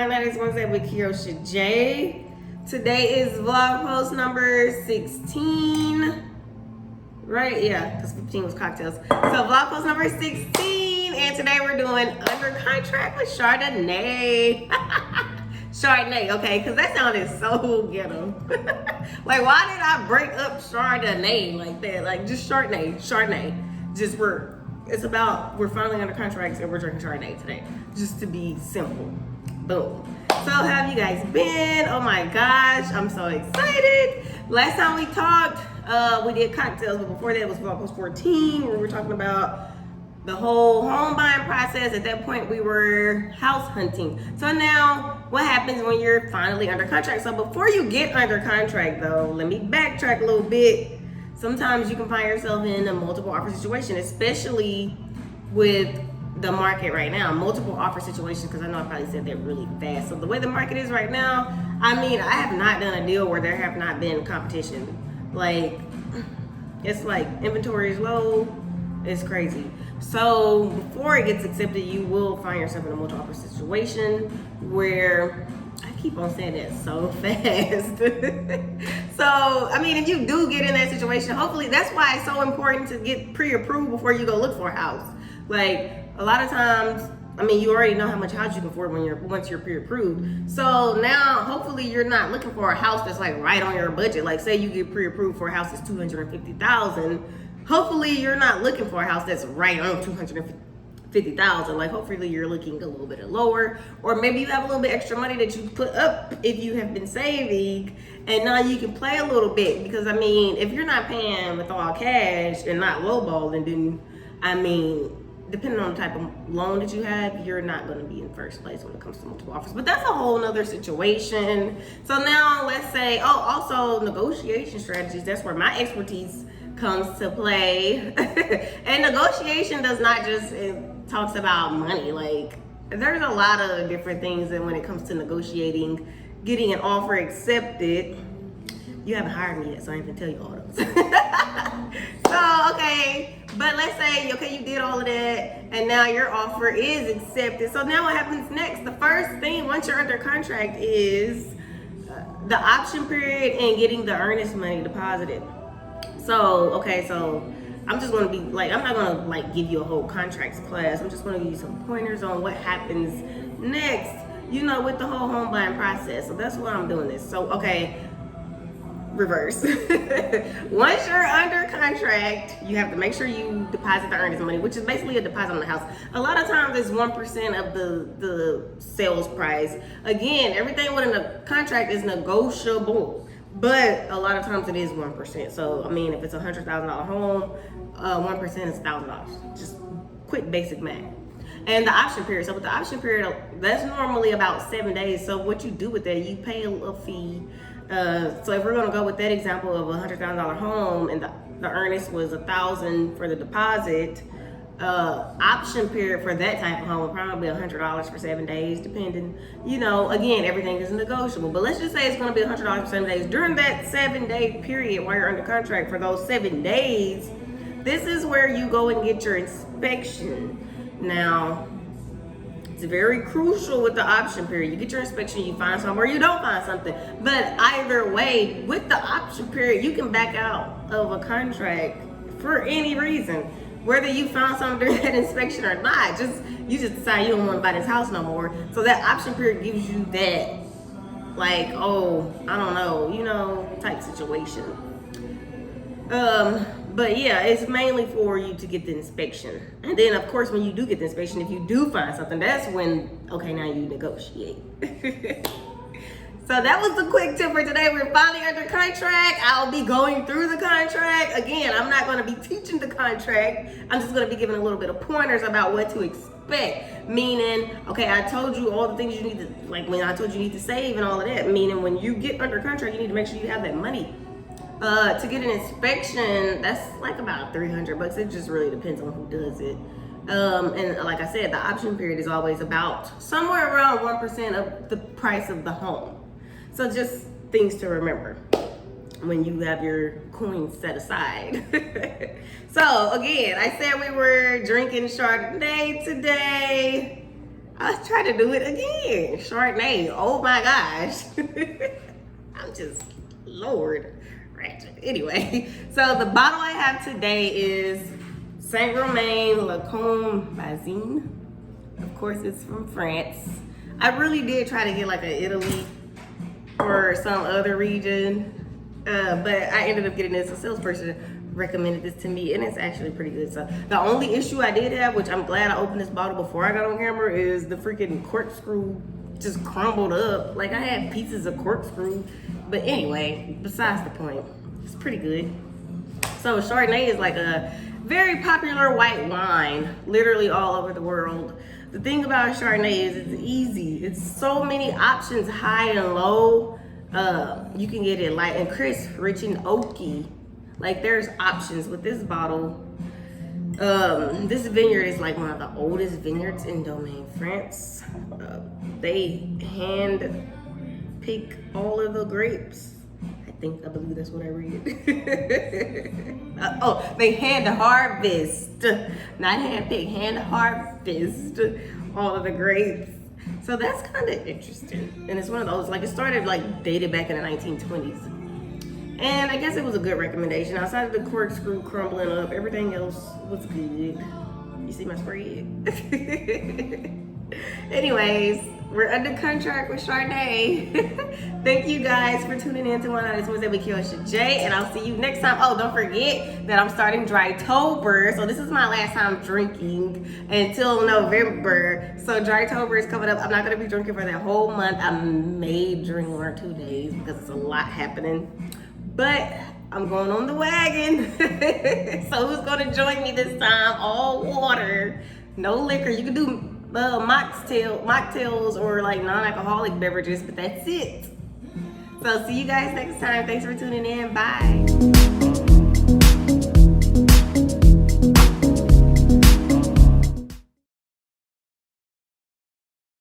everyone. That is Wednesday with Keosha J. Today is vlog post number 16. Right? Yeah, because 15 was cocktails. So vlog post number 16. And today we're doing under contract with Chardonnay. Chardonnay, okay? Because that sounded so ghetto. Like, why did I break up Chardonnay like that? Like, just Chardonnay. Just we're finally under contracts and we're drinking Chardonnay today. Just to be simple. Boom. So how have you guys been? Oh my gosh, I'm so excited. Last time we talked, we did cocktails, but before that it was vlog post 14 where we were talking about the whole home buying process. At that point we were house hunting. So now what happens when you're finally under contract? So before you get under contract though, let me backtrack a little bit. Sometimes you can find yourself in a multiple offer situation, especially with the market right now. Multiple offer situations, because I know I probably said that really fast. So the way the market is right now, I mean, I have not done a deal where there have not been competition. Like, it's like inventory is low, it's crazy. So before it gets accepted, you will find yourself in a multiple offer situation where, I keep on saying that so fast. So, I mean, if you do get in that situation, hopefully, that's why it's so important to get pre-approved before you go look for a house. Like, a lot of times, I mean, you already know how much house you can afford once you're pre-approved. So now, hopefully, you're not looking for a house that's like right on your budget. Like, say you get pre-approved for a house that's $250,000. Hopefully, you're not looking for a house that's right on $250,000. Like, hopefully you're looking a little bit lower, or maybe you have a little bit extra money that you put up if you have been saving, and now you can play a little bit. Because I mean, if you're not paying with all cash and not lowballing, then I mean, depending on the type of loan that you have, you're not going to be in first place when it comes to multiple offers. But that's a whole nother situation. So now let's say, also negotiation strategies. That's where my expertise comes to play. And negotiation does not just, it talks about money. Like, there's a lot of different things that when it comes to negotiating, getting an offer accepted. You haven't hired me yet, so I ain't gonna tell you all those. So, okay, but let's say, okay, you did all of that, and now your offer is accepted. So now what happens next? The first thing, once you're under contract, is the option period and getting the earnest money deposited. So, okay, so I'm just gonna be like, I'm not gonna like give you a whole contracts class. I'm just gonna give you some pointers on what happens next, you know, with the whole home buying process. So that's why I'm doing this. So, okay, reverse. Once you're under contract, you have to make sure you deposit the earnest money, which is basically a deposit on the house. A lot of times it's 1% of the sales price. Again, everything within a contract is negotiable, but a lot of times it is 1%. So, I mean, if it's a $100,000 home, 1% is $1,000. Just quick basic math. And the option period. So with the option period, that's normally about 7 days. So what you do with that, you pay a little fee. So if we're gonna go with that example of a $100,000 home and the earnest was $1,000 for the deposit, option period for that type of home would probably be $100 for 7 days, depending, you know, again, everything is negotiable, but let's just say it's gonna be $100 for 7 days. During that 7-day period while you're under contract, for those 7 days, this is where you go and get your inspection. Now, it's very crucial with the option period. You get your inspection, you find something, or you don't find something. But either way, with the option period, you can back out of a contract for any reason. Whether you found something during that inspection or not, you just decide you don't want to buy this house no more. So that option period gives you that, like, oh, I don't know, you know, type situation. But yeah, it's mainly for you to get the inspection. And then of course, when you do get the inspection, if you do find something, that's when, okay, now you negotiate. So that was the quick tip for today. We're finally under contract. I'll be going through the contract. Again, I'm not gonna be teaching the contract. I'm just gonna be giving a little bit of pointers about what to expect. Meaning, okay, I told you all the things you need to, like when I told you need to save and all of that. Meaning when you get under contract, you need to make sure you have that money. To get an inspection, that's like about $300. It just really depends on who does it. And like I said, the option period is always about somewhere around 1% of the price of the home. So just things to remember when you have your coins set aside. So again, I said we were drinking Chardonnay today. I was trying to do it again. Chardonnay. Oh my gosh. I'm just, Lord. Ratchet. Anyway, so the bottle I have today is Saint-Romain Combe Bazin. Of course, it's from France. I really did try to get like an Italy or some other region, but I ended up getting this. A salesperson recommended this to me, and it's actually pretty good. So the only issue I did have, which I'm glad I opened this bottle before I got on camera, is the freaking corkscrew just crumbled up. Like I had pieces of corkscrew, but anyway, besides the point, it's pretty good. So Chardonnay is like a very popular white wine, literally all over the world. The thing about Chardonnay is it's easy. It's so many options, high and low. You can get it light and crisp, rich and oaky. Like there's options with this bottle. This vineyard is like one of the oldest vineyards in Domaine, France. They hand pick all of the grapes. I believe that's what I read. They hand harvest, not hand pick, hand harvest all of the grapes. So that's kind of interesting. And it's one of those, like it started like dated back in the 1920s. And I guess it was a good recommendation. Outside of the corkscrew crumbling up, everything else was good. You see my spread? Anyways, we're under contract with Chardonnay. Thank you guys for tuning in to One Honest Wednesday with Keosha J, and I'll see you next time. Oh, don't forget that I'm starting Drytober, so this is my last time drinking until November. So Drytober is coming up. I'm not gonna be drinking for that whole month. I may drink 1 or 2 days because it's a lot happening, but I'm going on the wagon. So who's gonna join me this time? All water, no liquor. You can do mocktails or like non-alcoholic beverages, but that's it. So see you guys next time. Thanks for tuning in. Bye.